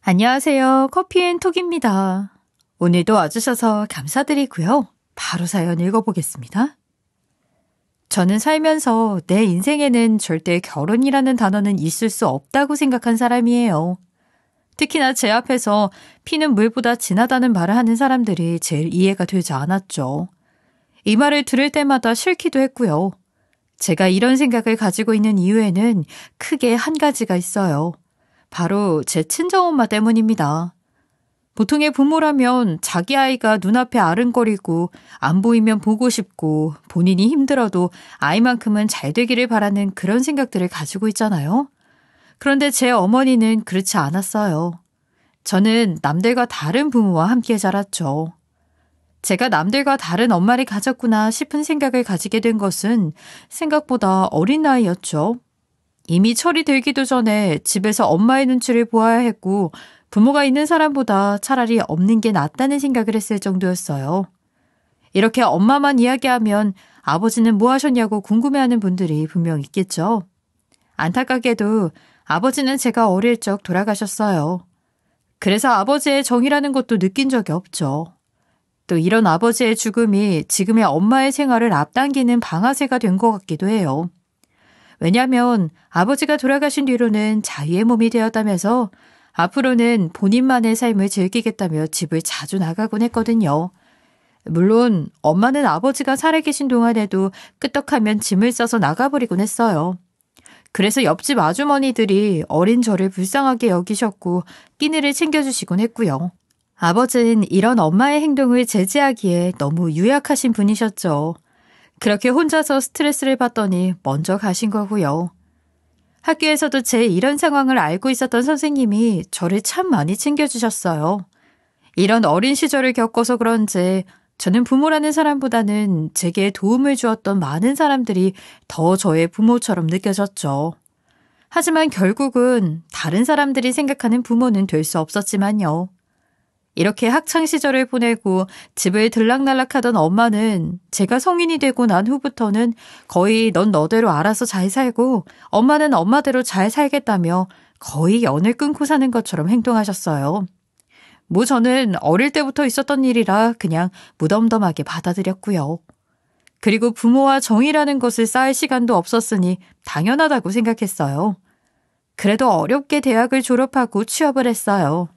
안녕하세요. 커피앤톡입니다. 오늘도 와주셔서 감사드리고요. 바로 사연 읽어보겠습니다. 저는 살면서 내 인생에는 절대 결혼이라는 단어는 있을 수 없다고 생각한 사람이에요. 특히나 제 앞에서 피는 물보다 진하다는 말을 하는 사람들이 제일 이해가 되지 않았죠. 이 말을 들을 때마다 싫기도 했고요. 제가 이런 생각을 가지고 있는 이유에는 크게 한 가지가 있어요. 바로 제 친정엄마 때문입니다. 보통의 부모라면 자기 아이가 눈앞에 아른거리고 안 보이면 보고 싶고 본인이 힘들어도 아이만큼은 잘 되기를 바라는 그런 생각들을 가지고 있잖아요. 그런데 제 어머니는 그렇지 않았어요. 저는 남들과 다른 부모와 함께 자랐죠. 제가 남들과 다른 엄마를 가졌구나 싶은 생각을 가지게 된 것은 생각보다 어린 나이였죠. 이미 철이 들기도 전에 집에서 엄마의 눈치를 보아야 했고 부모가 있는 사람보다 차라리 없는 게 낫다는 생각을 했을 정도였어요. 이렇게 엄마만 이야기하면 아버지는 뭐 하셨냐고 궁금해하는 분들이 분명 있겠죠. 안타깝게도 아버지는 제가 어릴 적 돌아가셨어요. 그래서 아버지의 정이라는 것도 느낀 적이 없죠. 또 이런 아버지의 죽음이 지금의 엄마의 생활을 앞당기는 방아쇠가 된 것 같기도 해요. 왜냐하면 아버지가 돌아가신 뒤로는 자유의 몸이 되었다면서 앞으로는 본인만의 삶을 즐기겠다며 집을 자주 나가곤 했거든요. 물론 엄마는 아버지가 살아계신 동안에도 끄떡하면 짐을 싸서 나가버리곤 했어요. 그래서 옆집 아주머니들이 어린 저를 불쌍하게 여기셨고 끼니를 챙겨주시곤 했고요. 아버지는 이런 엄마의 행동을 제지하기에 너무 유약하신 분이셨죠. 그렇게 혼자서 스트레스를 받더니 먼저 가신 거고요. 학교에서도 제 이런 상황을 알고 있었던 선생님이 저를 참 많이 챙겨주셨어요. 이런 어린 시절을 겪어서 그런지 저는 부모라는 사람보다는 제게 도움을 주었던 많은 사람들이 더 저의 부모처럼 느껴졌죠. 하지만 결국은 다른 사람들이 생각하는 부모는 될 수 없었지만요. 이렇게 학창시절을 보내고 집을 들락날락하던 엄마는 제가 성인이 되고 난 후부터는 거의 넌 너대로 알아서 잘 살고 엄마는 엄마대로 잘 살겠다며 거의 연을 끊고 사는 것처럼 행동하셨어요. 뭐 저는 어릴 때부터 있었던 일이라 그냥 무덤덤하게 받아들였고요. 그리고 부모와 정이라는 것을 쌓을 시간도 없었으니 당연하다고 생각했어요. 그래도 어렵게 대학을 졸업하고 취업을 했어요.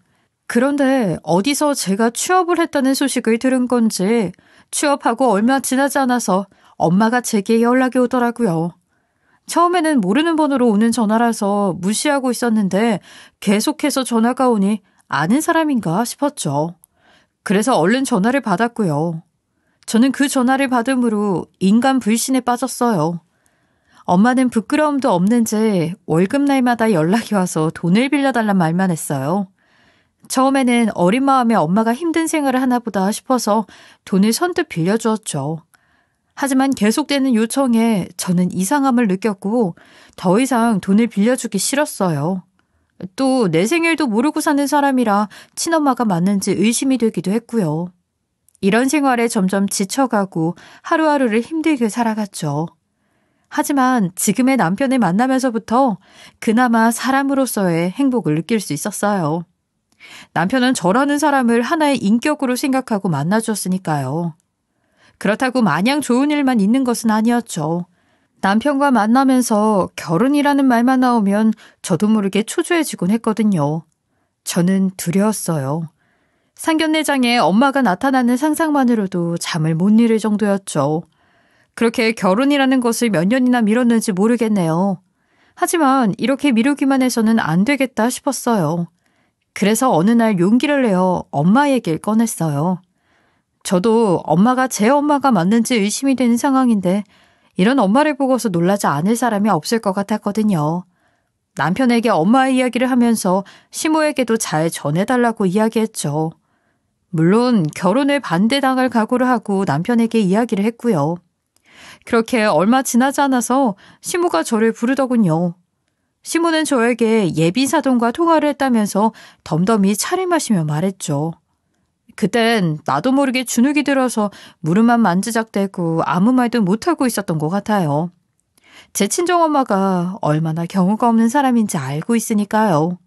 그런데 어디서 제가 취업을 했다는 소식을 들은 건지 취업하고 얼마 지나지 않아서 엄마가 제게 연락이 오더라고요. 처음에는 모르는 번호로 오는 전화라서 무시하고 있었는데 계속해서 전화가 오니 아는 사람인가 싶었죠. 그래서 얼른 전화를 받았고요. 저는 그 전화를 받음으로 인간 불신에 빠졌어요. 엄마는 부끄러움도 없는지 월급날마다 연락이 와서 돈을 빌려달란 말만 했어요. 처음에는 어린 마음에 엄마가 힘든 생활을 하나 보다 싶어서 돈을 선뜻 빌려주었죠. 하지만 계속되는 요청에 저는 이상함을 느꼈고 더 이상 돈을 빌려주기 싫었어요. 또 내 생일도 모르고 사는 사람이라 친엄마가 맞는지 의심이 되기도 했고요. 이런 생활에 점점 지쳐가고 하루하루를 힘들게 살아갔죠. 하지만 지금의 남편을 만나면서부터 그나마 사람으로서의 행복을 느낄 수 있었어요. 남편은 저라는 사람을 하나의 인격으로 생각하고 만나주었으니까요. 그렇다고 마냥 좋은 일만 있는 것은 아니었죠. 남편과 만나면서 결혼이라는 말만 나오면 저도 모르게 초조해지곤 했거든요. 저는 두려웠어요. 상견례장에 엄마가 나타나는 상상만으로도 잠을 못 이룰 정도였죠. 그렇게 결혼이라는 것을 몇 년이나 미뤘는지 모르겠네요. 하지만 이렇게 미루기만 해서는 안 되겠다 싶었어요. 그래서 어느 날 용기를 내어 엄마 얘기를 꺼냈어요. 저도 엄마가 제 엄마가 맞는지 의심이 되는 상황인데 이런 엄마를 보고서 놀라지 않을 사람이 없을 것 같았거든요. 남편에게 엄마의 이야기를 하면서 시모에게도 잘 전해달라고 이야기했죠. 물론 결혼을 반대당할 각오를 하고 남편에게 이야기를 했고요. 그렇게 얼마 지나지 않아서 시모가 저를 부르더군요. 시모는 저에게 예비사돈과 통화를 했다면서 덤덤히 차를 마시며 말했죠. 그땐 나도 모르게 주눅이 들어서 무릎만 만지작대고 아무 말도 못하고 있었던 것 같아요. 제 친정엄마가 얼마나 경우가 없는 사람인지 알고 있으니까요.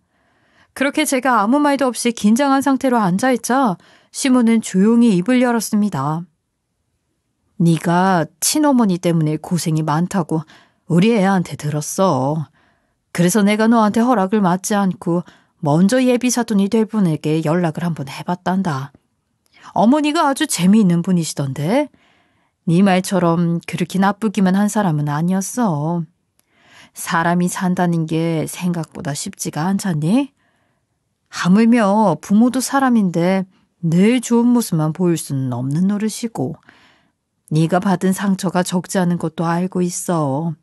그렇게 제가 아무 말도 없이 긴장한 상태로 앉아있자 시모는 조용히 입을 열었습니다. 네가 친어머니 때문에 고생이 많다고 우리 애한테 들었어. 그래서 내가 너한테 허락을 받지 않고 먼저 예비사돈이 될 분에게 연락을 한번 해봤단다. 어머니가 아주 재미있는 분이시던데 네 말처럼 그렇게 나쁘기만 한 사람은 아니었어. 사람이 산다는 게 생각보다 쉽지가 않잖니? 하물며 부모도 사람인데 늘 좋은 모습만 보일 수는 없는 노릇이고 네가 받은 상처가 적지 않은 것도 알고 있어.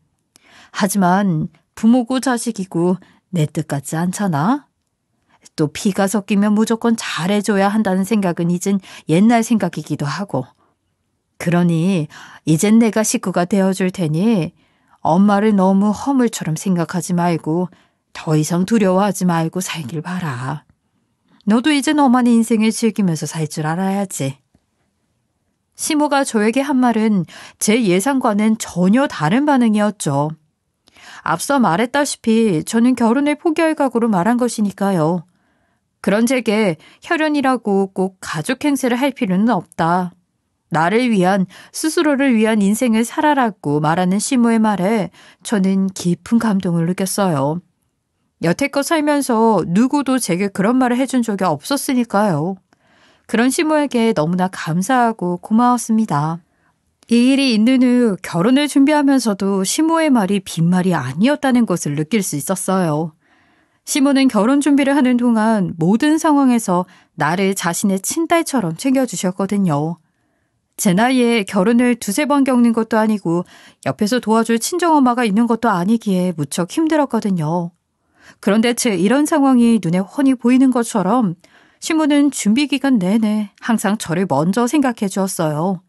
하지만 부모고 자식이고 내 뜻 같지 않잖아? 또 피가 섞이면 무조건 잘해줘야 한다는 생각은 이젠 옛날 생각이기도 하고. 그러니 이젠 내가 식구가 되어줄 테니 엄마를 너무 허물처럼 생각하지 말고 더 이상 두려워하지 말고 살길 바라. 너도 이제 너만의 인생을 즐기면서 살 줄 알아야지. 시모가 저에게 한 말은 제 예상과는 전혀 다른 반응이었죠. 앞서 말했다시피 저는 결혼을 포기할 각오로 말한 것이니까요. 그런 제게 혈연이라고 꼭 가족 행세를 할 필요는 없다. 나를 위한, 스스로를 위한 인생을 살아라고 말하는 시모의 말에 저는 깊은 감동을 느꼈어요. 여태껏 살면서 누구도 제게 그런 말을 해준 적이 없었으니까요. 그런 시모에게 너무나 감사하고 고마웠습니다. 이 일이 있는 후 결혼을 준비하면서도 시모의 말이 빈말이 아니었다는 것을 느낄 수 있었어요. 시모는 결혼 준비를 하는 동안 모든 상황에서 나를 자신의 친딸처럼 챙겨주셨거든요. 제 나이에 결혼을 두세 번 겪는 것도 아니고 옆에서 도와줄 친정엄마가 있는 것도 아니기에 무척 힘들었거든요. 그런데 제 이런 상황이 눈에 훤히 보이는 것처럼 시모는 준비 기간 내내 항상 저를 먼저 생각해 주었어요.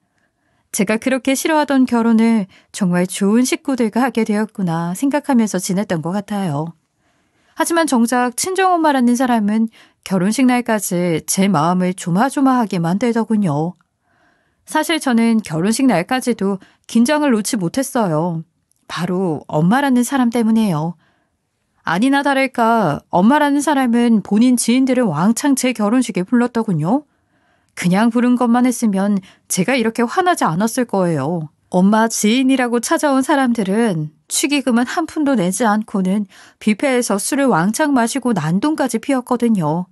제가 그렇게 싫어하던 결혼을 정말 좋은 식구들과 하게 되었구나 생각하면서 지냈던 것 같아요. 하지만 정작 친정엄마라는 사람은 결혼식 날까지 제 마음을 조마조마하게 만들더군요. 사실 저는 결혼식 날까지도 긴장을 놓지 못했어요. 바로 엄마라는 사람 때문이에요. 아니나 다를까 엄마라는 사람은 본인 지인들을 왕창 제 결혼식에 불렀더군요. 그냥 부른 것만 했으면 제가 이렇게 화나지 않았을 거예요. 엄마 지인이라고 찾아온 사람들은 축의금은 한 푼도 내지 않고는 뷔페에서 술을 왕창 마시고 난동까지 피웠거든요.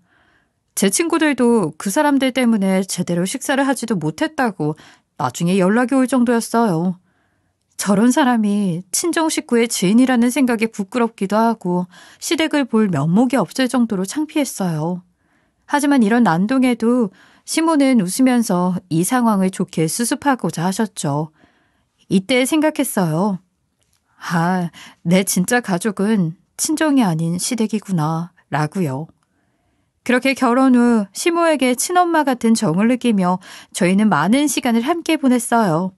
제 친구들도 그 사람들 때문에 제대로 식사를 하지도 못했다고 나중에 연락이 올 정도였어요. 저런 사람이 친정 식구의 지인이라는 생각에 부끄럽기도 하고 시댁을 볼 면목이 없을 정도로 창피했어요. 하지만 이런 난동에도 시모는 웃으면서 이 상황을 좋게 수습하고자 하셨죠. 이때 생각했어요. 아, 내 진짜 가족은 친정이 아닌 시댁이구나 라고요. 그렇게 결혼 후 시모에게 친엄마 같은 정을 느끼며 저희는 많은 시간을 함께 보냈어요.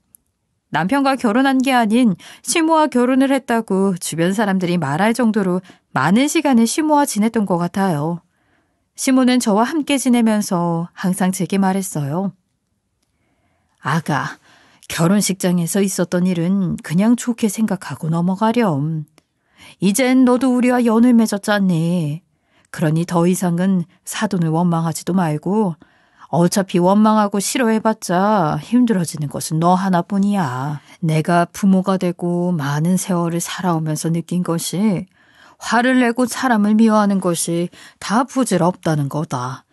남편과 결혼한 게 아닌 시모와 결혼을 했다고 주변 사람들이 말할 정도로 많은 시간을 시모와 지냈던 것 같아요. 시모는 저와 함께 지내면서 항상 제게 말했어요. 아가, 결혼식장에서 있었던 일은 그냥 좋게 생각하고 넘어가렴. 이젠 너도 우리와 연을 맺었잖니. 그러니 더 이상은 사돈을 원망하지도 말고 어차피 원망하고 싫어해봤자 힘들어지는 것은 너 하나뿐이야. 내가 부모가 되고 많은 세월을 살아오면서 느낀 것이 화를 내고 사람을 미워하는 것이 다 부질없다는 거다.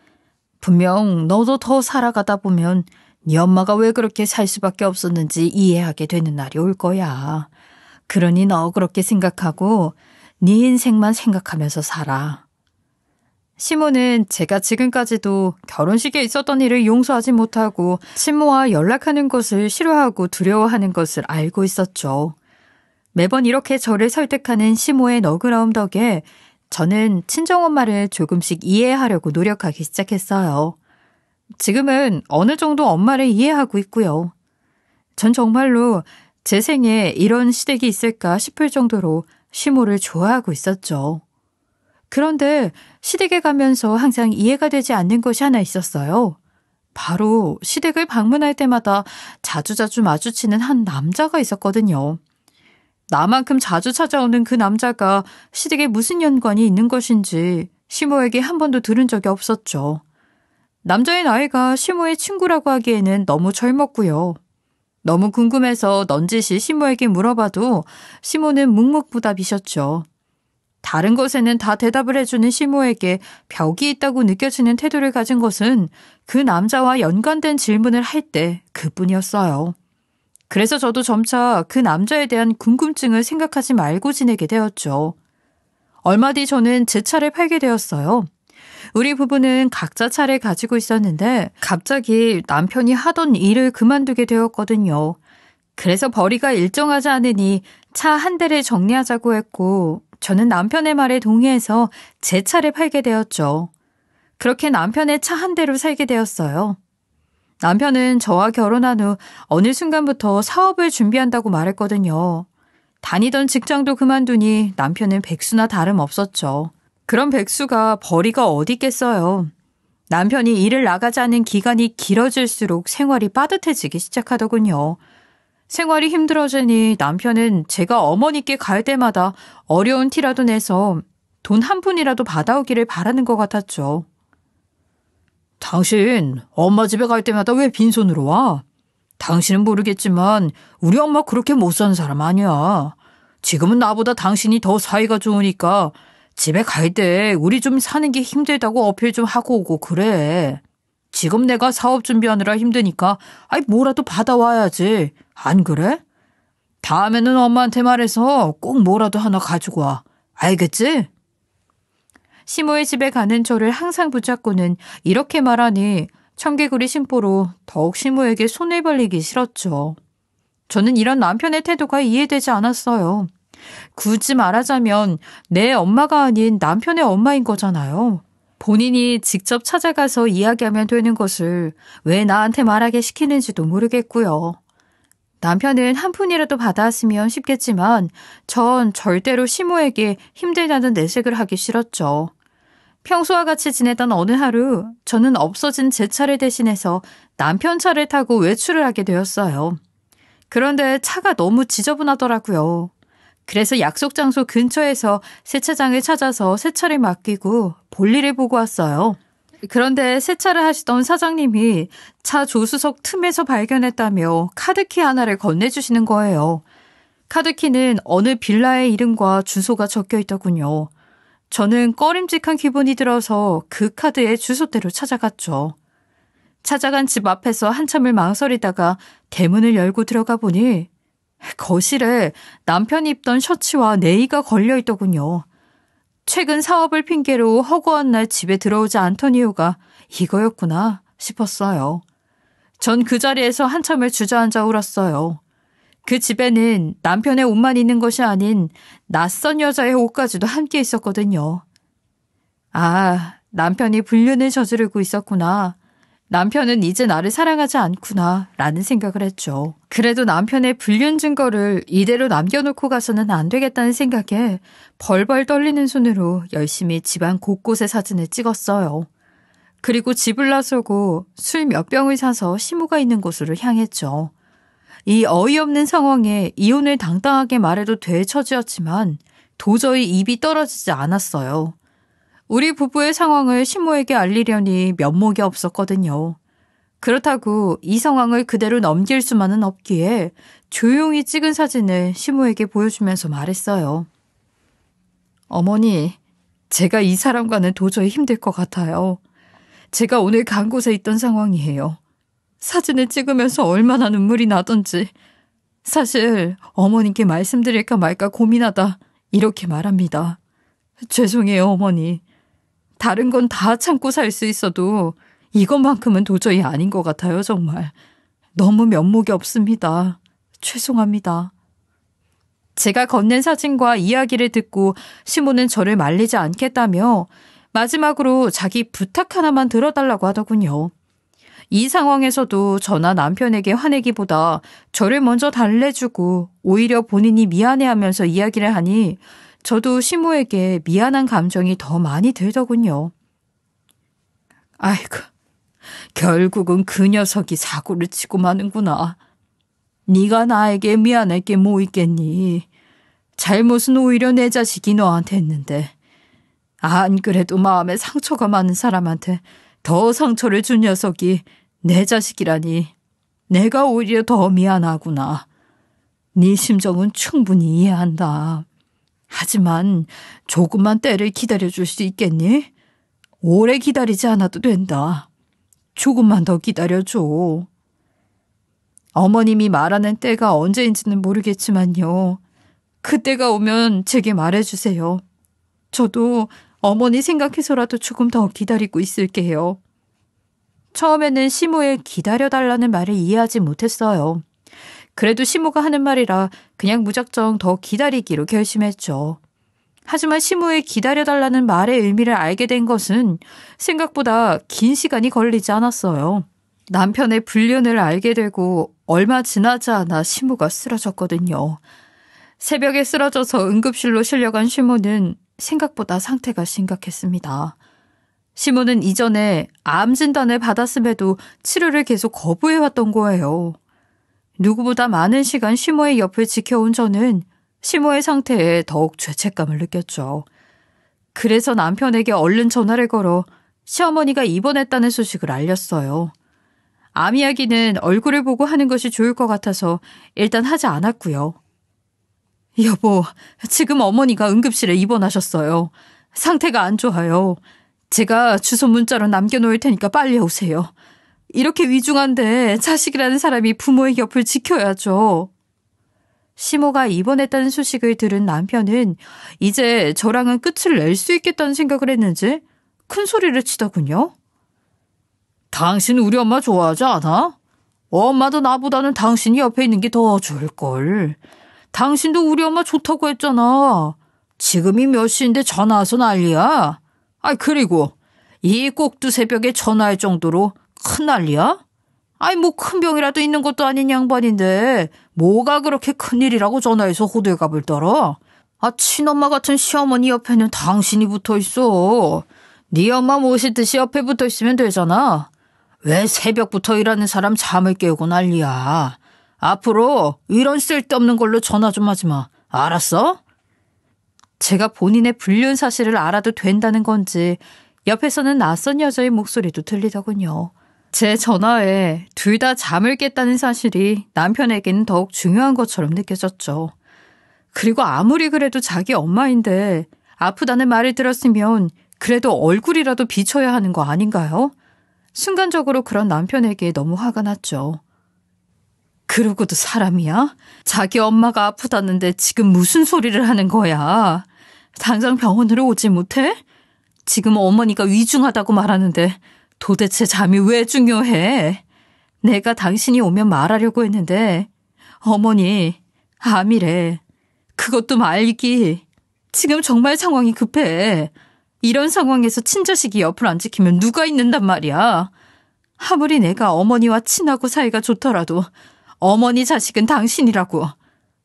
분명 너도 더 살아가다 보면 네 엄마가 왜 그렇게 살 수밖에 없었는지 이해하게 되는 날이 올 거야. 그러니 너 그렇게 생각하고 네 인생만 생각하면서 살아. 시모는 제가 지금까지도 결혼식에 있었던 일을 용서하지 못하고 친모와 연락하는 것을 싫어하고 두려워하는 것을 알고 있었죠. 매번 이렇게 저를 설득하는 시모의 너그러움 덕에 저는 친정엄마를 조금씩 이해하려고 노력하기 시작했어요. 지금은 어느 정도 엄마를 이해하고 있고요. 전 정말로 제 생에 이런 시댁이 있을까 싶을 정도로 시모를 좋아하고 있었죠. 그런데 시댁에 가면서 항상 이해가 되지 않는 것이 하나 있었어요. 바로 시댁을 방문할 때마다 자주자주 마주치는 한 남자가 있었거든요. 나만큼 자주 찾아오는 그 남자가 시댁에 무슨 연관이 있는 것인지 시모에게 한 번도 들은 적이 없었죠. 남자의 나이가 시모의 친구라고 하기에는 너무 젊었고요. 너무 궁금해서 넌지시 시모에게 물어봐도 시모는 묵묵부답이셨죠. 다른 것에는 다 대답을 해주는 시모에게 벽이 있다고 느껴지는 태도를 가진 것은 그 남자와 연관된 질문을 할 때 그뿐이었어요. 그래서 저도 점차 그 남자에 대한 궁금증을 생각하지 말고 지내게 되었죠. 얼마 뒤 저는 제 차를 팔게 되었어요. 우리 부부는 각자 차를 가지고 있었는데 갑자기 남편이 하던 일을 그만두게 되었거든요. 그래서 벌이가 일정하지 않으니 차 한 대를 정리하자고 했고 저는 남편의 말에 동의해서 제 차를 팔게 되었죠. 그렇게 남편의 차 한 대로 살게 되었어요. 남편은 저와 결혼한 후 어느 순간부터 사업을 준비한다고 말했거든요. 다니던 직장도 그만두니 남편은 백수나 다름없었죠. 그런 백수가 벌이가 어디 있겠어요. 남편이 일을 나가지 않은 기간이 길어질수록 생활이 빠듯해지기 시작하더군요. 생활이 힘들어지니 남편은 제가 어머니께 갈 때마다 어려운 티라도 내서 돈 한 푼이라도 받아오기를 바라는 것 같았죠. 당신 엄마 집에 갈 때마다 왜 빈손으로 와? 당신은 모르겠지만 우리 엄마 그렇게 못 사는 사람 아니야. 지금은 나보다 당신이 더 사이가 좋으니까 집에 갈 때 우리 좀 사는 게 힘들다고 어필 좀 하고 오고 그래. 지금 내가 사업 준비하느라 힘드니까 뭐라도 받아와야지. 안 그래? 다음에는 엄마한테 말해서 꼭 뭐라도 하나 가지고 와. 알겠지? 시모의 집에 가는 저를 항상 붙잡고는 이렇게 말하니 청개구리 심보로 더욱 시모에게 손을 벌리기 싫었죠. 저는 이런 남편의 태도가 이해되지 않았어요. 굳이 말하자면 내 엄마가 아닌 남편의 엄마인 거잖아요. 본인이 직접 찾아가서 이야기하면 되는 것을 왜 나한테 말하게 시키는지도 모르겠고요. 남편은 한 푼이라도 받아왔으면 싶겠지만 전 절대로 시모에게 힘들다는 내색을 하기 싫었죠. 평소와 같이 지내던 어느 하루 저는 없어진 제 차를 대신해서 남편 차를 타고 외출을 하게 되었어요. 그런데 차가 너무 지저분하더라고요. 그래서 약속 장소 근처에서 세차장을 찾아서 세차를 맡기고 볼일을 보고 왔어요. 그런데 세차를 하시던 사장님이 차 조수석 틈에서 발견했다며 카드키 하나를 건네주시는 거예요. 카드키는 어느 빌라의 이름과 주소가 적혀 있더군요. 저는 꺼림직한 기분이 들어서 그 카드의 주소대로 찾아갔죠. 찾아간 집 앞에서 한참을 망설이다가 대문을 열고 들어가 보니 거실에 남편이 입던 셔츠와 네이가 걸려 있더군요. 최근 사업을 핑계로 허구한 날 집에 들어오지 않던 이유가 이거였구나 싶었어요. 전 그 자리에서 한참을 주저앉아 울었어요. 그 집에는 남편의 옷만 있는 것이 아닌 낯선 여자의 옷까지도 함께 있었거든요. 아, 남편이 불륜을 저지르고 있었구나. 남편은 이제 나를 사랑하지 않구나 라는 생각을 했죠. 그래도 남편의 불륜 증거를 이대로 남겨놓고 가서는 안 되겠다는 생각에 벌벌 떨리는 손으로 열심히 집안 곳곳의 사진을 찍었어요. 그리고 집을 나서고 술 몇 병을 사서 시모가 있는 곳으로 향했죠. 이 어이없는 상황에 이혼을 당당하게 말해도 될 처지였지만 도저히 입이 떨어지지 않았어요. 우리 부부의 상황을 시모에게 알리려니 면목이 없었거든요. 그렇다고 이 상황을 그대로 넘길 수만은 없기에 조용히 찍은 사진을 시모에게 보여주면서 말했어요. 어머니, 제가 이 사람과는 도저히 힘들 것 같아요. 제가 오늘 간 곳에 있던 상황이에요. 사진을 찍으면서 얼마나 눈물이 나던지 사실 어머님께 말씀드릴까 말까 고민하다 이렇게 말합니다. 죄송해요, 어머니. 다른 건 다 참고 살 수 있어도 이것만큼은 도저히 아닌 것 같아요, 정말. 너무 면목이 없습니다. 죄송합니다. 제가 건넨 사진과 이야기를 듣고 시모는 저를 말리지 않겠다며 마지막으로 자기 부탁 하나만 들어달라고 하더군요. 이 상황에서도 저나 남편에게 화내기보다 저를 먼저 달래주고 오히려 본인이 미안해하면서 이야기를 하니 저도 시모에게 미안한 감정이 더 많이 들더군요. 아이고, 결국은 그 녀석이 사고를 치고 마는구나. 네가 나에게 미안할 게 뭐 있겠니? 잘못은 오히려 내 자식이 너한테 했는데. 안 그래도 마음에 상처가 많은 사람한테 더 상처를 준 녀석이 내 자식이라니 내가 오히려 더 미안하구나. 네 심정은 충분히 이해한다. 하지만 조금만 때를 기다려줄 수 있겠니? 오래 기다리지 않아도 된다. 조금만 더 기다려줘. 어머님이 말하는 때가 언제인지는 모르겠지만요. 그때가 오면 제게 말해주세요. 저도 어머니 생각해서라도 조금 더 기다리고 있을게요. 처음에는 시모의 기다려달라는 말을 이해하지 못했어요. 그래도 시모가 하는 말이라 그냥 무작정 더 기다리기로 결심했죠. 하지만 시모의 기다려달라는 말의 의미를 알게 된 것은 생각보다 긴 시간이 걸리지 않았어요. 남편의 불륜을 알게 되고 얼마 지나지 않아 시모가 쓰러졌거든요. 새벽에 쓰러져서 응급실로 실려간 시모는 생각보다 상태가 심각했습니다. 시모는 이전에 암 진단을 받았음에도 치료를 계속 거부해왔던 거예요. 누구보다 많은 시간 시모의 옆을 지켜온 저는 시모의 상태에 더욱 죄책감을 느꼈죠. 그래서 남편에게 얼른 전화를 걸어 시어머니가 입원했다는 소식을 알렸어요. 암 이야기는 얼굴을 보고 하는 것이 좋을 것 같아서 일단 하지 않았고요. 여보, 지금 어머니가 응급실에 입원하셨어요. 상태가 안 좋아요. 제가 주소 문자로 남겨놓을 테니까 빨리 오세요. 이렇게 위중한데 자식이라는 사람이 부모의 옆을 지켜야죠. 시모가 입원했다는 소식을 들은 남편은 이제 저랑은 끝을 낼 수 있겠다는 생각을 했는지 큰 소리를 치더군요. 당신 우리 엄마 좋아하지 않아? 엄마도 나보다는 당신이 옆에 있는 게 더 좋을걸. 당신도 우리 엄마 좋다고 했잖아. 지금이 몇 시인데 전화 와서 난리야. 그리고 이 꼭두 새벽에 전화할 정도로 큰 난리야? 뭐 큰 병이라도 있는 것도 아닌 양반인데 뭐가 그렇게 큰일이라고 전화해서 호들갑을 떨어? 친엄마 같은 시어머니 옆에는 당신이 붙어있어. 네 엄마 모시듯이 옆에 붙어있으면 되잖아. 왜 새벽부터 일하는 사람 잠을 깨우고 난리야. 앞으로 이런 쓸데없는 걸로 전화 좀 하지 마. 알았어? 제가 본인의 불륜 사실을 알아도 된다는 건지 옆에서는 낯선 여자의 목소리도 들리더군요. 제 전화에 둘 다 잠을 깼다는 사실이 남편에게는 더욱 중요한 것처럼 느껴졌죠. 그리고 아무리 그래도 자기 엄마인데 아프다는 말을 들었으면 그래도 얼굴이라도 비춰야 하는 거 아닌가요? 순간적으로 그런 남편에게 너무 화가 났죠. 그러고도 사람이야? 자기 엄마가 아프다는데 지금 무슨 소리를 하는 거야? 당장 병원으로 오지 못해? 지금 어머니가 위중하다고 말하는데 도대체 잠이 왜 중요해? 내가 당신이 오면 말하려고 했는데 어머니 암이래. 그것도 말기. 지금 정말 상황이 급해. 이런 상황에서 친자식이 옆을 안 지키면 누가 있는단 말이야. 아무리 내가 어머니와 친하고 사이가 좋더라도 어머니 자식은 당신이라고.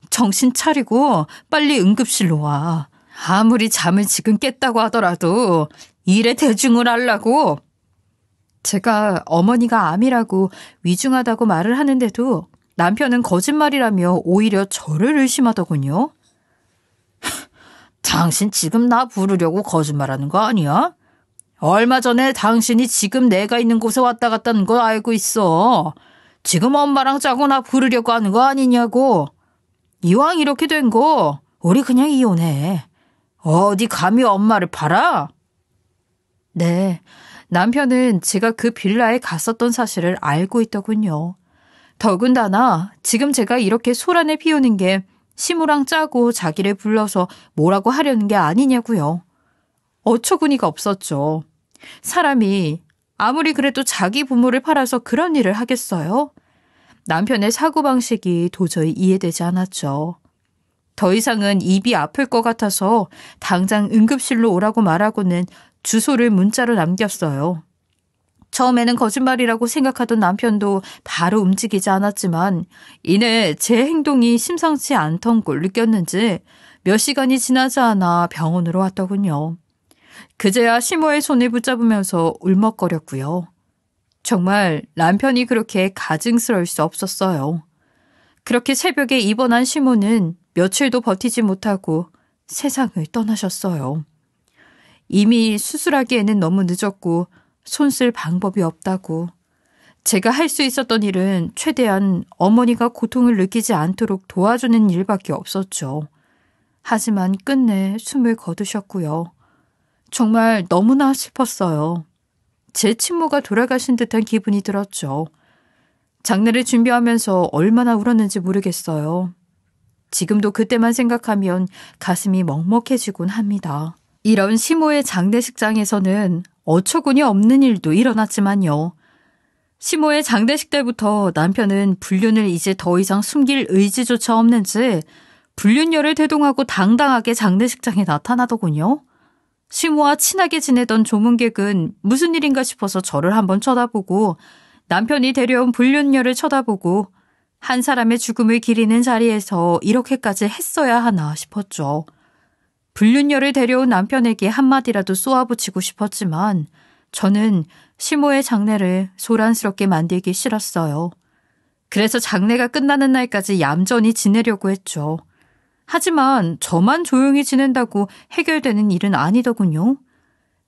정신 차리고 빨리 응급실로 와. 아무리 잠을 지금 깼다고 하더라도 일에 대중을 하려고. 제가 어머니가 암이라고 위중하다고 말을 하는데도 남편은 거짓말이라며 오히려 저를 의심하더군요. 당신 지금 나 부르려고 거짓말하는 거 아니야? 얼마 전에 당신이 지금 내가 있는 곳에 왔다 갔다는 거 알고 있어. 지금 엄마랑 짜고 나 부르려고 하는 거 아니냐고. 이왕 이렇게 된 거 우리 그냥 이혼해. 어디 감히 엄마를 팔아? 네, 남편은 제가 그 빌라에 갔었던 사실을 알고 있더군요. 더군다나 지금 제가 이렇게 소란을 피우는 게 시무랑 짜고 자기를 불러서 뭐라고 하려는 게 아니냐고요. 어처구니가 없었죠. 사람이 아무리 그래도 자기 부모를 팔아서 그런 일을 하겠어요? 남편의 사고방식이 도저히 이해되지 않았죠. 더 이상은 입이 아플 것 같아서 당장 응급실로 오라고 말하고는 주소를 문자로 남겼어요. 처음에는 거짓말이라고 생각하던 남편도 바로 움직이지 않았지만 이내 제 행동이 심상치 않던 걸 느꼈는지 몇 시간이 지나지 않아 병원으로 왔더군요. 그제야 시모의 손을 붙잡으면서 울먹거렸고요. 정말 남편이 그렇게 가증스러울 수 없었어요. 그렇게 새벽에 입원한 시모는 며칠도 버티지 못하고 세상을 떠나셨어요. 이미 수술하기에는 너무 늦었고 손 쓸 방법이 없다고. 제가 할 수 있었던 일은 최대한 어머니가 고통을 느끼지 않도록 도와주는 일밖에 없었죠. 하지만 끝내 숨을 거두셨고요. 정말 너무나 슬펐어요. 제 친모가 돌아가신 듯한 기분이 들었죠. 장례를 준비하면서 얼마나 울었는지 모르겠어요. 지금도 그때만 생각하면 가슴이 먹먹해지곤 합니다. 이런 시모의 장례식장에서는 어처구니 없는 일도 일어났지만요. 시모의 장례식 때부터 남편은 불륜을 이제 더 이상 숨길 의지조차 없는지 불륜녀를 대동하고 당당하게 장례식장에 나타나더군요. 시모와 친하게 지내던 조문객은 무슨 일인가 싶어서 저를 한번 쳐다보고 남편이 데려온 불륜녀를 쳐다보고 한 사람의 죽음을 기리는 자리에서 이렇게까지 했어야 하나 싶었죠. 불륜녀를 데려온 남편에게 한마디라도 쏘아붙이고 싶었지만 저는 시모의 장례를 소란스럽게 만들기 싫었어요. 그래서 장례가 끝나는 날까지 얌전히 지내려고 했죠. 하지만 저만 조용히 지낸다고 해결되는 일은 아니더군요.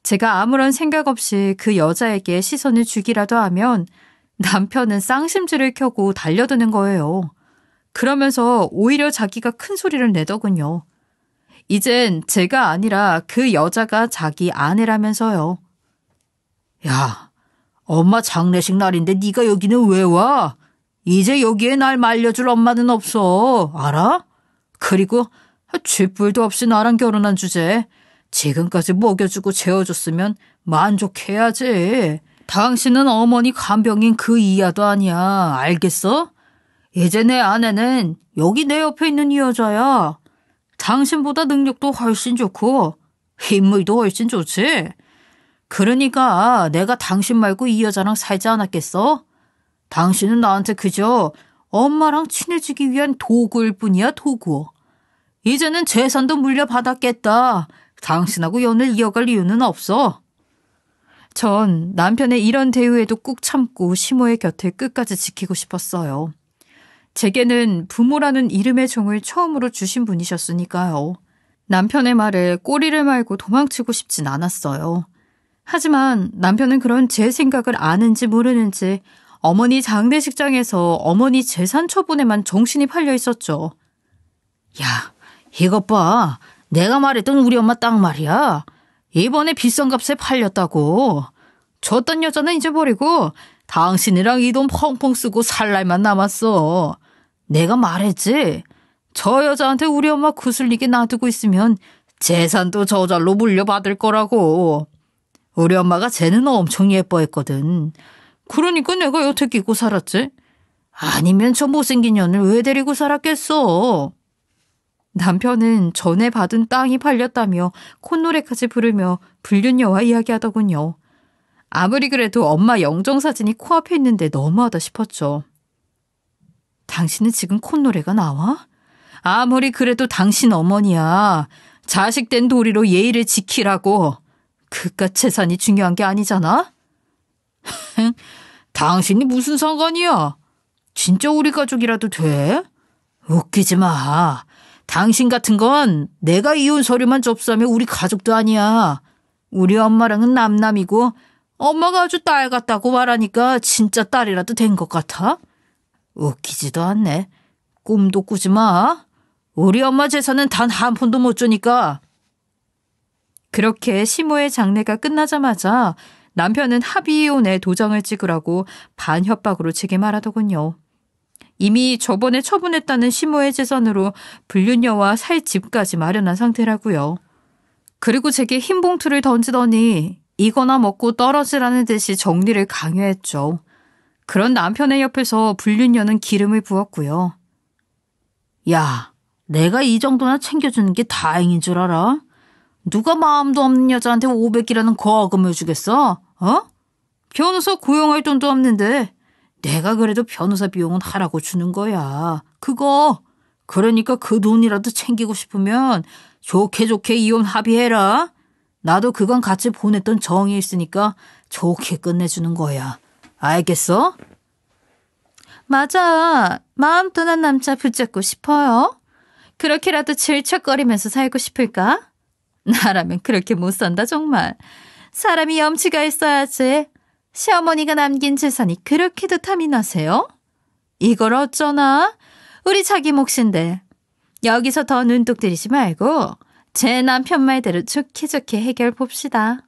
제가 아무런 생각 없이 그 여자에게 시선을 주기라도 하면 남편은 쌍심지를 켜고 달려드는 거예요. 그러면서 오히려 자기가 큰 소리를 내더군요. 이젠 제가 아니라 그 여자가 자기 아내라면서요. 야, 엄마 장례식 날인데 네가 여기는 왜 와? 이제 여기에 날 말려줄 엄마는 없어. 알아? 그리고 쥐뿔도 없이 나랑 결혼한 주제에 지금까지 먹여주고 재워줬으면 만족해야지. 당신은 어머니 간병인 그 이하도 아니야. 알겠어? 이제 내 아내는 여기 내 옆에 있는 이 여자야. 당신보다 능력도 훨씬 좋고 인물도 훨씬 좋지. 그러니까 내가 당신 말고 이 여자랑 살지 않았겠어? 당신은 나한테 그저 엄마랑 친해지기 위한 도구일 뿐이야, 도구. 이제는 재산도 물려받았겠다. 당신하고 연을 이어갈 이유는 없어. 전 남편의 이런 대우에도 꾹 참고 시모의 곁을 끝까지 지키고 싶었어요. 제게는 부모라는 이름의 종을 처음으로 주신 분이셨으니까요. 남편의 말에 꼬리를 말고 도망치고 싶진 않았어요. 하지만 남편은 그런 제 생각을 아는지 모르는지 어머니 장례식장에서 어머니 재산 처분에만 정신이 팔려 있었죠. 야, 이것 봐. 내가 말했던 우리 엄마 딱 말이야. 이번에 비싼 값에 팔렸다고. 줬던 여자는 잊어버리고 당신이랑 이 돈 펑펑 쓰고 살 날만 남았어. 내가 말했지. 저 여자한테 우리 엄마 구슬리게 놔두고 있으면 재산도 저절로 물려받을 거라고. 우리 엄마가 쟤는 엄청 예뻐했거든. 그러니까 내가 여태 끼고 살았지. 아니면 저 못생긴 년을 왜 데리고 살았겠어. 남편은 전에 받은 땅이 팔렸다며 콧노래까지 부르며 불륜녀와 이야기하더군요. 아무리 그래도 엄마 영정사진이 코앞에 있는데 너무하다 싶었죠. 당신은 지금 콧노래가 나와? 아무리 그래도 당신 어머니야. 자식된 도리로 예의를 지키라고. 그깟 재산이 중요한 게 아니잖아? 당신이 무슨 상관이야? 진짜 우리 가족이라도 돼? 웃기지 마. 당신 같은 건 내가 이혼 서류만 접수하면 우리 가족도 아니야. 우리 엄마랑은 남남이고 엄마가 아주 딸 같다고 말하니까 진짜 딸이라도 된 것 같아? 웃기지도 않네. 꿈도 꾸지 마. 우리 엄마 재산은 단 한 푼도 못 주니까. 그렇게 시모의 장례가 끝나자마자 남편은 합의이혼에 도장을 찍으라고 반협박으로 제게 말하더군요. 이미 저번에 처분했다는 시모의 재산으로 불륜녀와 살 집까지 마련한 상태라고요. 그리고 제게 흰 봉투를 던지더니 이거나 먹고 떨어지라는 듯이 정리를 강요했죠. 그런 남편의 옆에서 불륜녀는 기름을 부었고요. 야, 내가 이 정도나 챙겨주는 게 다행인 줄 알아? 누가 마음도 없는 여자한테 500이라는 거금을 주겠어? 어? 변호사 고용할 돈도 없는데 내가 그래도 변호사 비용은 하라고 주는 거야. 그거. 그러니까 그 돈이라도 챙기고 싶으면 좋게 좋게 이혼 합의해라. 나도 그건 같이 보냈던 정이 있으니까 좋게 끝내주는 거야. 알겠어? 맞아. 마음 떠난 남자 붙잡고 싶어요. 그렇게라도 질척거리면서 살고 싶을까? 나라면 그렇게 못 산다 정말. 사람이 염치가 있어야지. 시어머니가 남긴 재산이 그렇게도 탐이 나세요? 이걸 어쩌나? 우리 자기 몫인데. 여기서 더 눈독 들이지 말고 제 남편 말대로 좋게 해결 봅시다.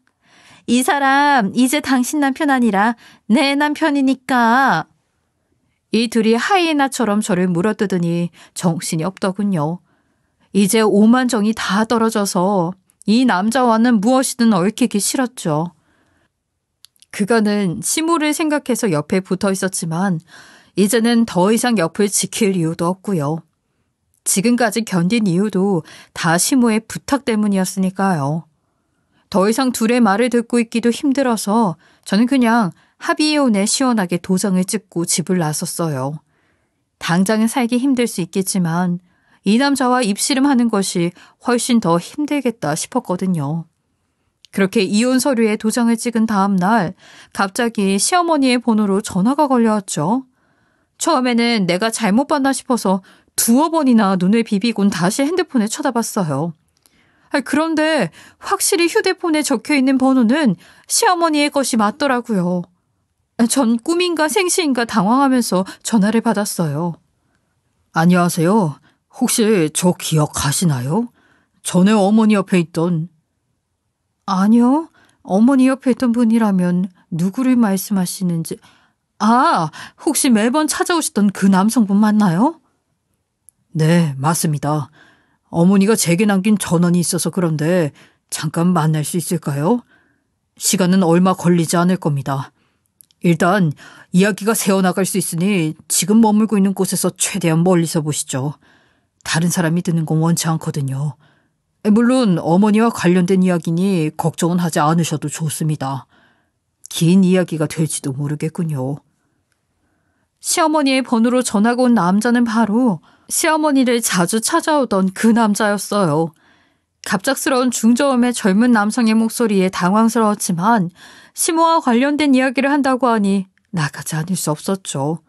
이 사람 이제 당신 남편 아니라 내 남편이니까. 이 둘이 하이에나처럼 저를 물어뜯으니 정신이 없더군요. 이제 오만정이 다 떨어져서 이 남자와는 무엇이든 얽히기 싫었죠. 그간은 시모를 생각해서 옆에 붙어 있었지만 이제는 더 이상 옆을 지킬 이유도 없고요. 지금까지 견딘 이유도 다 시모의 부탁 때문이었으니까요. 더 이상 둘의 말을 듣고 있기도 힘들어서 저는 그냥 합의이혼에 시원하게 도장을 찍고 집을 나섰어요. 당장은 살기 힘들 수 있겠지만 이 남자와 입씨름하는 것이 훨씬 더 힘들겠다 싶었거든요. 그렇게 이혼 서류에 도장을 찍은 다음 날 갑자기 시어머니의 번호로 전화가 걸려왔죠. 처음에는 내가 잘못 봤나 싶어서 두어 번이나 눈을 비비곤 다시 핸드폰을 쳐다봤어요. 그런데 확실히 휴대폰에 적혀있는 번호는 시어머니의 것이 맞더라고요. 전 꿈인가 생시인가 당황하면서 전화를 받았어요. 안녕하세요. 혹시 저 기억하시나요? 전에 어머니 옆에 있던. 아니요. 어머니 옆에 있던 분이라면 누구를 말씀하시는지. 아, 혹시 매번 찾아오시던 그 남성분 맞나요? 네, 맞습니다. 어머니가 제게 남긴 전원이 있어서 그런데 잠깐 만날 수 있을까요? 시간은 얼마 걸리지 않을 겁니다. 일단 이야기가 새어나갈 수 있으니 지금 머물고 있는 곳에서 최대한 멀리서 보시죠. 다른 사람이 듣는 건 원치 않거든요. 물론 어머니와 관련된 이야기니 걱정은 하지 않으셔도 좋습니다. 긴 이야기가 될지도 모르겠군요. 시어머니의 번호로 전화가 온 남자는 바로 시어머니를 자주 찾아오던 그 남자였어요. 갑작스러운 중저음의 젊은 남성의 목소리에 당황스러웠지만 시모와 관련된 이야기를 한다고 하니 나가지 않을 수 없었죠.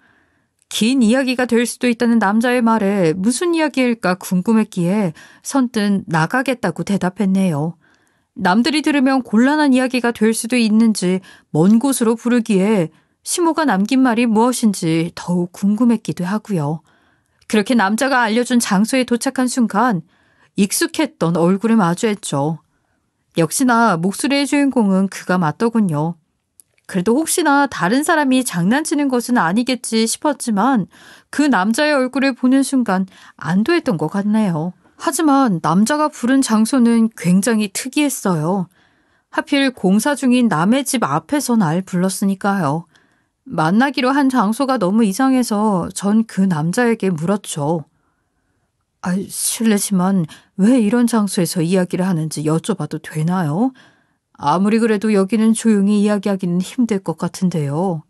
긴 이야기가 될 수도 있다는 남자의 말에 무슨 이야기일까 궁금했기에 선뜻 나가겠다고 대답했네요. 남들이 들으면 곤란한 이야기가 될 수도 있는지 먼 곳으로 부르기에 시모가 남긴 말이 무엇인지 더욱 궁금했기도 하고요. 그렇게 남자가 알려준 장소에 도착한 순간 익숙했던 얼굴을 마주했죠. 역시나 목소리의 주인공은 그가 맞더군요. 그래도 혹시나 다른 사람이 장난치는 것은 아니겠지 싶었지만 그 남자의 얼굴을 보는 순간 안도했던 것 같네요. 하지만 남자가 부른 장소는 굉장히 특이했어요. 하필 공사 중인 남의 집 앞에서 날 불렀으니까요. 만나기로 한 장소가 너무 이상해서 전 그 남자에게 물었죠. 실례지만 왜 이런 장소에서 이야기를 하는지 여쭤봐도 되나요? 아무리 그래도 여기는 조용히 이야기하기는 힘들 것 같은데요.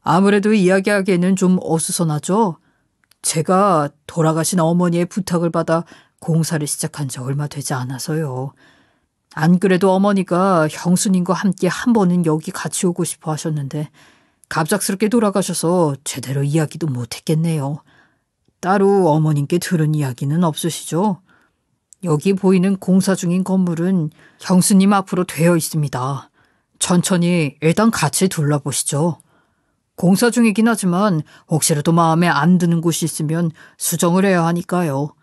아무래도 이야기하기에는 좀 어수선하죠. 제가 돌아가신 어머니의 부탁을 받아 공사를 시작한 지 얼마 되지 않아서요. 안 그래도 어머니가 형수님과 함께 한 번은 여기 같이 오고 싶어 하셨는데 갑작스럽게 돌아가셔서 제대로 이야기도 못했겠네요. 따로 어머님께 들은 이야기는 없으시죠? 여기 보이는 공사 중인 건물은 형수님 앞으로 되어 있습니다. 천천히 일단 같이 둘러보시죠. 공사 중이긴 하지만 혹시라도 마음에 안 드는 곳이 있으면 수정을 해야 하니까요.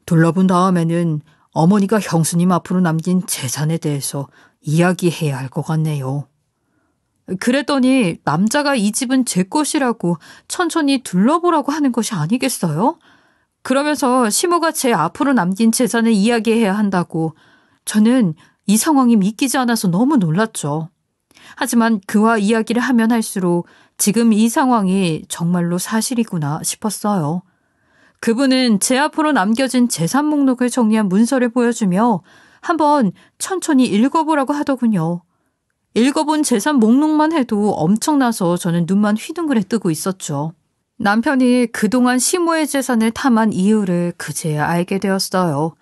둘러본 다음에는 어머니가 형수님 앞으로 남긴 재산에 대해서 이야기해야 할 것 같네요. 그랬더니 남자가 이 집은 제 것이라고 천천히 둘러보라고 하는 것이 아니겠어요? 그러면서 시모가 제 앞으로 남긴 재산을 이야기해야 한다고. 저는 이 상황이 믿기지 않아서 너무 놀랐죠. 하지만 그와 이야기를 하면 할수록 지금 이 상황이 정말로 사실이구나 싶었어요. 그분은 제 앞으로 남겨진 재산 목록을 정리한 문서를 보여주며 한번 천천히 읽어보라고 하더군요. 읽어본 재산 목록만 해도 엄청나서 저는 눈만 휘둥그레 뜨고 있었죠. 남편이 그동안 시모의 재산을 탐한 이유를 그제야 알게 되었어요.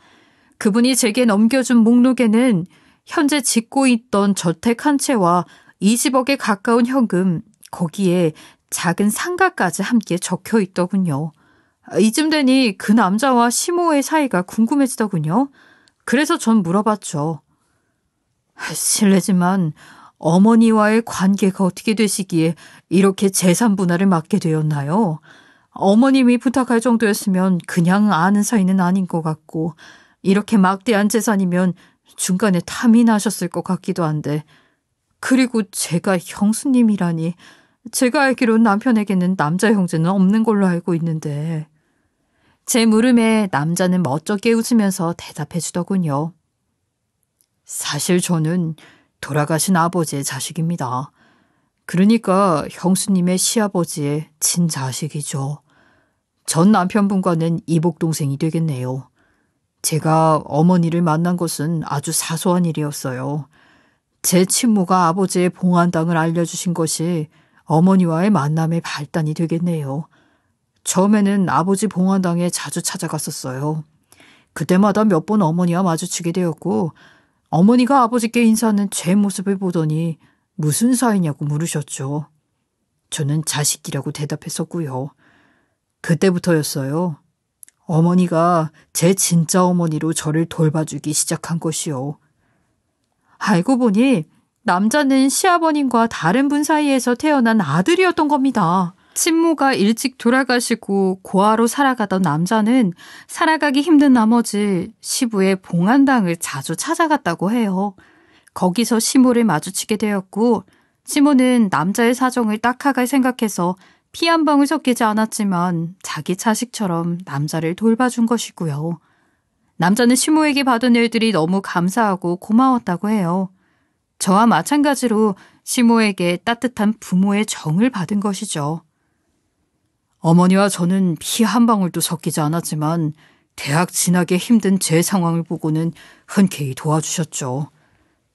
그분이 제게 넘겨준 목록에는 현재 짓고 있던 저택 한 채와 20억에 가까운 현금, 거기에 작은 상가까지 함께 적혀 있더군요. 이쯤 되니 그 남자와 시모의 사이가 궁금해지더군요. 그래서 전 물어봤죠. 실례지만 어머니와의 관계가 어떻게 되시기에 이렇게 재산 분할을 맡게 되었나요? 어머님이 부탁할 정도였으면 그냥 아는 사이는 아닌 것 같고 이렇게 막대한 재산이면 중간에 탐이 나셨을 것 같기도 한데 그리고 제가 형수님이라니 제가 알기론 남편에게는 남자 형제는 없는 걸로 알고 있는데 제 물음에 남자는 멋쩍게 웃으면서 대답해 주더군요. 사실 저는 돌아가신 아버지의 자식입니다. 그러니까 형수님의 시아버지의 친자식이죠. 전 남편분과는 이복동생이 되겠네요. 제가 어머니를 만난 것은 아주 사소한 일이었어요. 제 친모가 아버지의 봉안당을 알려주신 것이 어머니와의 만남의 발단이 되겠네요. 처음에는 아버지 봉안당에 자주 찾아갔었어요. 그때마다 몇 번 어머니와 마주치게 되었고 어머니가 아버지께 인사하는 제 모습을 보더니 무슨 사이냐고 물으셨죠. 저는 자식이라고 대답했었고요. 그때부터였어요. 어머니가 제 진짜 어머니로 저를 돌봐주기 시작한 것이요. 알고 보니 남자는 시아버님과 다른 분 사이에서 태어난 아들이었던 겁니다. 친모가 일찍 돌아가시고 고아로 살아가던 남자는 살아가기 힘든 나머지 시부의 봉안당을 자주 찾아갔다고 해요. 거기서 시모를 마주치게 되었고 시모는 남자의 사정을 딱하게 생각해서 피 한 방울 섞이지 않았지만 자기 자식처럼 남자를 돌봐준 것이고요. 남자는 시모에게 받은 일들이 너무 감사하고 고마웠다고 해요. 저와 마찬가지로 시모에게 따뜻한 부모의 정을 받은 것이죠. 어머니와 저는 피 한 방울도 섞이지 않았지만 대학 진학에 힘든 제 상황을 보고는 흔쾌히 도와주셨죠.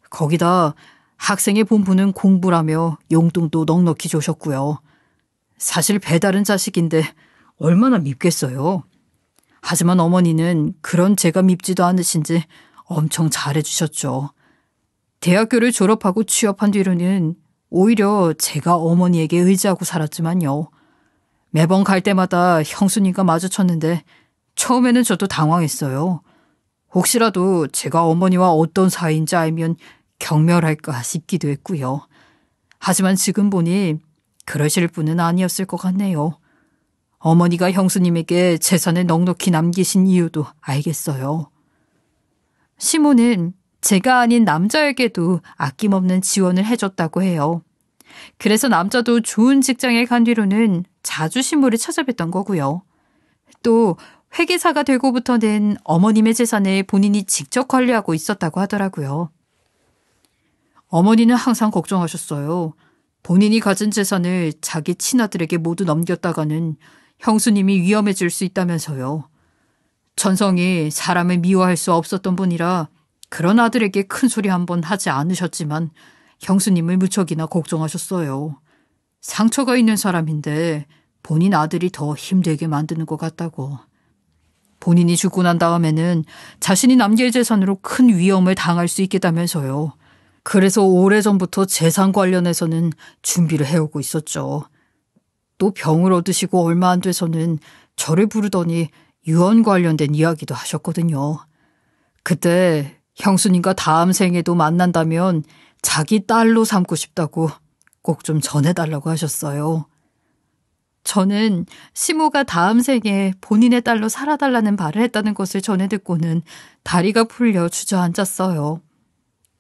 거기다 학생의 본분은 공부라며 용돈도 넉넉히 주셨고요. 사실 배다른 자식인데 얼마나 밉겠어요. 하지만 어머니는 그런 제가 밉지도 않으신지 엄청 잘해주셨죠. 대학교를 졸업하고 취업한 뒤로는 오히려 제가 어머니에게 의지하고 살았지만요. 매번 갈 때마다 형수님과 마주쳤는데 처음에는 저도 당황했어요. 혹시라도 제가 어머니와 어떤 사이인지 알면 경멸할까 싶기도 했고요. 하지만 지금 보니 그러실 분은 아니었을 것 같네요. 어머니가 형수님에게 재산을 넉넉히 남기신 이유도 알겠어요. 시모는 제가 아닌 남자에게도 아낌없는 지원을 해줬다고 해요. 그래서 남자도 좋은 직장에 간 뒤로는 자주 시모를 찾아뵀던 거고요. 또 회계사가 되고부터는 어머님의 재산을 본인이 직접 관리하고 있었다고 하더라고요. 어머니는 항상 걱정하셨어요. 본인이 가진 재산을 자기 친아들에게 모두 넘겼다가는 형수님이 위험해질 수 있다면서요. 천성이 사람을 미워할 수 없었던 분이라 그런 아들에게 큰 소리 한번 하지 않으셨지만 형수님을 무척이나 걱정하셨어요. 상처가 있는 사람인데 본인 아들이 더 힘들게 만드는 것 같다고. 본인이 죽고 난 다음에는 자신이 남길 재산으로 큰 위험을 당할 수 있겠다면서요. 그래서 오래전부터 재산 관련해서는 준비를 해오고 있었죠. 또 병을 얻으시고 얼마 안 돼서는 저를 부르더니 유언 관련된 이야기도 하셨거든요. 그때 형수님과 다음 생에도 만난다면 자기 딸로 삼고 싶다고 꼭 좀 전해달라고 하셨어요. 저는 시모가 다음 생에 본인의 딸로 살아달라는 말을 했다는 것을 전해 듣고는 다리가 풀려 주저앉았어요.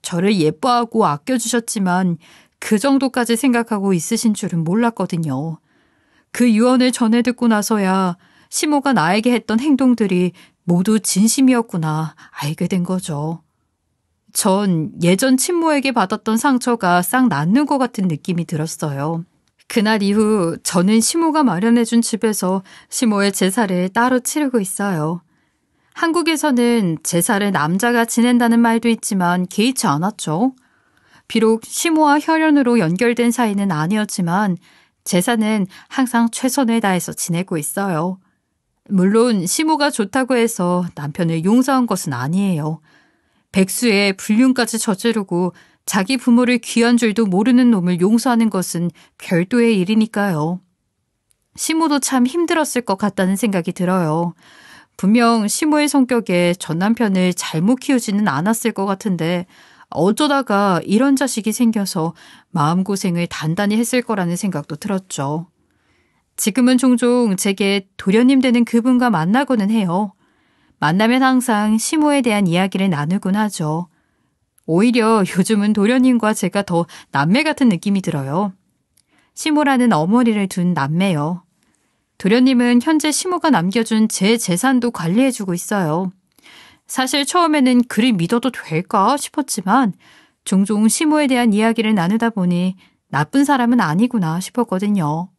저를 예뻐하고 아껴주셨지만 그 정도까지 생각하고 있으신 줄은 몰랐거든요. 그 유언을 전해 듣고 나서야 시모가 나에게 했던 행동들이 모두 진심이었구나 알게 된 거죠. 전 예전 친모에게 받았던 상처가 싹 낫는 것 같은 느낌이 들었어요. 그날 이후 저는 시모가 마련해준 집에서 시모의 제사를 따로 치르고 있어요. 한국에서는 제사를 남자가 지낸다는 말도 있지만 개의치 않았죠. 비록 시모와 혈연으로 연결된 사이는 아니었지만 제사는 항상 최선을 다해서 지내고 있어요. 물론 시모가 좋다고 해서 남편을 용서한 것은 아니에요. 백수의 불륜까지 저지르고 자기 부모를 귀한 줄도 모르는 놈을 용서하는 것은 별도의 일이니까요. 시모도 참 힘들었을 것 같다는 생각이 들어요. 분명 시모의 성격에 전 남편을 잘못 키우지는 않았을 것 같은데 어쩌다가 이런 자식이 생겨서 마음고생을 단단히 했을 거라는 생각도 들었죠. 지금은 종종 제게 도련님 되는 그분과 만나고는 해요. 만나면 항상 시모에 대한 이야기를 나누곤 하죠. 오히려 요즘은 도련님과 제가 더 남매 같은 느낌이 들어요. 시모라는 어머니를 둔 남매요. 도련님은 현재 시모가 남겨준 제 재산도 관리해주고 있어요. 사실 처음에는 그리 믿어도 될까 싶었지만 종종 시모에 대한 이야기를 나누다 보니 나쁜 사람은 아니구나 싶었거든요.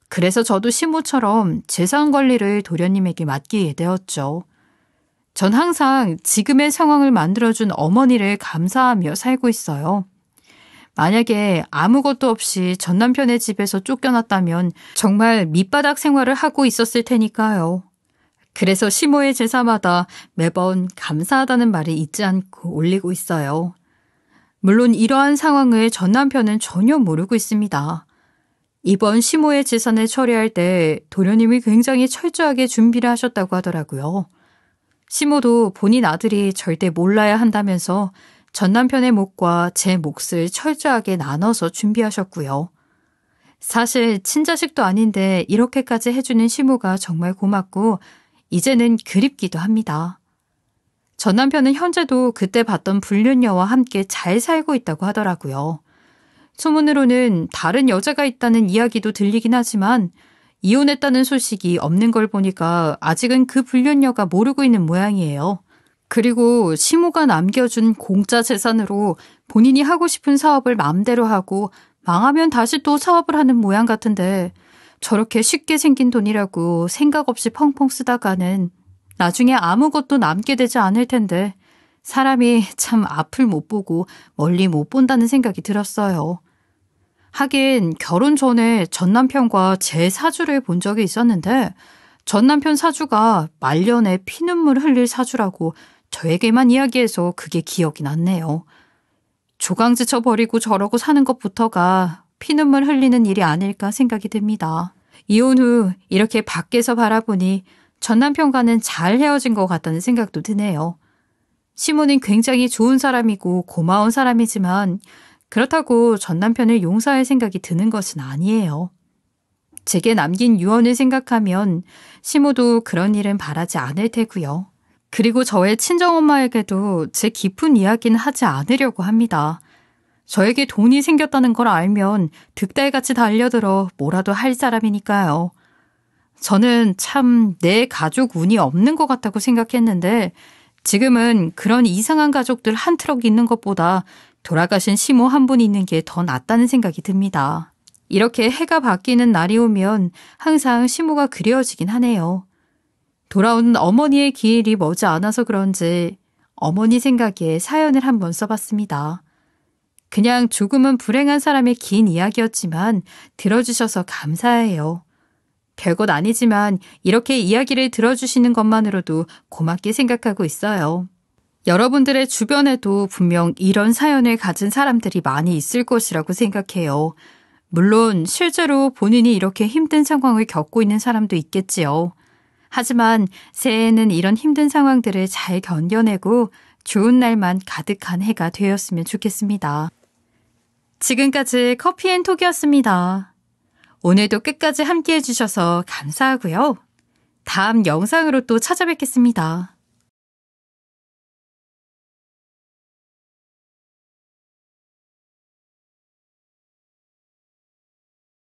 그래서 저도 시모처럼 재산 관리를 도련님에게 맡기게 되었죠. 전 항상 지금의 상황을 만들어준 어머니를 감사하며 살고 있어요. 만약에 아무것도 없이 전 남편의 집에서 쫓겨났다면 정말 밑바닥 생활을 하고 있었을 테니까요. 그래서 시모의 제사마다 매번 감사하다는 말을 잊지 않고 올리고 있어요. 물론 이러한 상황을 전 남편은 전혀 모르고 있습니다. 이번 시모의 재산을 처리할 때 도련님이 굉장히 철저하게 준비를 하셨다고 하더라고요. 시모도 본인 아들이 절대 몰라야 한다면서 전 남편의 몫과 제 몫을 철저하게 나눠서 준비하셨고요. 사실 친자식도 아닌데 이렇게까지 해주는 시모가 정말 고맙고 이제는 그립기도 합니다. 전 남편은 현재도 그때 봤던 불륜녀와 함께 잘 살고 있다고 하더라고요. 소문으로는 다른 여자가 있다는 이야기도 들리긴 하지만 이혼했다는 소식이 없는 걸 보니까 아직은 그 불륜녀가 모르고 있는 모양이에요. 그리고 시모가 남겨준 공짜 재산으로 본인이 하고 싶은 사업을 마음대로 하고 망하면 다시 또 사업을 하는 모양 같은데 저렇게 쉽게 생긴 돈이라고 생각 없이 펑펑 쓰다가는 나중에 아무것도 남게 되지 않을 텐데 사람이 참 앞을 못 보고 멀리 못 본다는 생각이 들었어요. 하긴 결혼 전에 전 남편과 제 사주를 본 적이 있었는데 전 남편 사주가 말년에 피눈물 흘릴 사주라고 저에게만 이야기해서 그게 기억이 났네요. 조강지쳐 버리고 저러고 사는 것부터가 피눈물 흘리는 일이 아닐까 생각이 듭니다. 이혼 후 이렇게 밖에서 바라보니 전 남편과는 잘 헤어진 것 같다는 생각도 드네요. 시모는 굉장히 좋은 사람이고 고마운 사람이지만 그렇다고 전 남편을 용서할 생각이 드는 것은 아니에요. 제게 남긴 유언을 생각하면 시모도 그런 일은 바라지 않을 테고요. 그리고 저의 친정엄마에게도 제 깊은 이야기는 하지 않으려고 합니다. 저에게 돈이 생겼다는 걸 알면 득달같이 달려들어 뭐라도 할 사람이니까요. 저는 참 내 가족 운이 없는 것 같다고 생각했는데 지금은 그런 이상한 가족들 한 트럭 있는 것보다 돌아가신 시모 한 분 있는 게 더 낫다는 생각이 듭니다. 이렇게 해가 바뀌는 날이 오면 항상 시모가 그리워지긴 하네요. 돌아오는 어머니의 기일이 머지 않아서 그런지 어머니 생각에 사연을 한번 써봤습니다. 그냥 조금은 불행한 사람의 긴 이야기였지만 들어주셔서 감사해요. 별것 아니지만 이렇게 이야기를 들어주시는 것만으로도 고맙게 생각하고 있어요. 여러분들의 주변에도 분명 이런 사연을 가진 사람들이 많이 있을 것이라고 생각해요. 물론 실제로 본인이 이렇게 힘든 상황을 겪고 있는 사람도 있겠지요. 하지만 새해에는 이런 힘든 상황들을 잘 견뎌내고 좋은 날만 가득한 해가 되었으면 좋겠습니다. 지금까지 커피앤톡이었습니다. 오늘도 끝까지 함께해 주셔서 감사하고요. 다음 영상으로 또 찾아뵙겠습니다.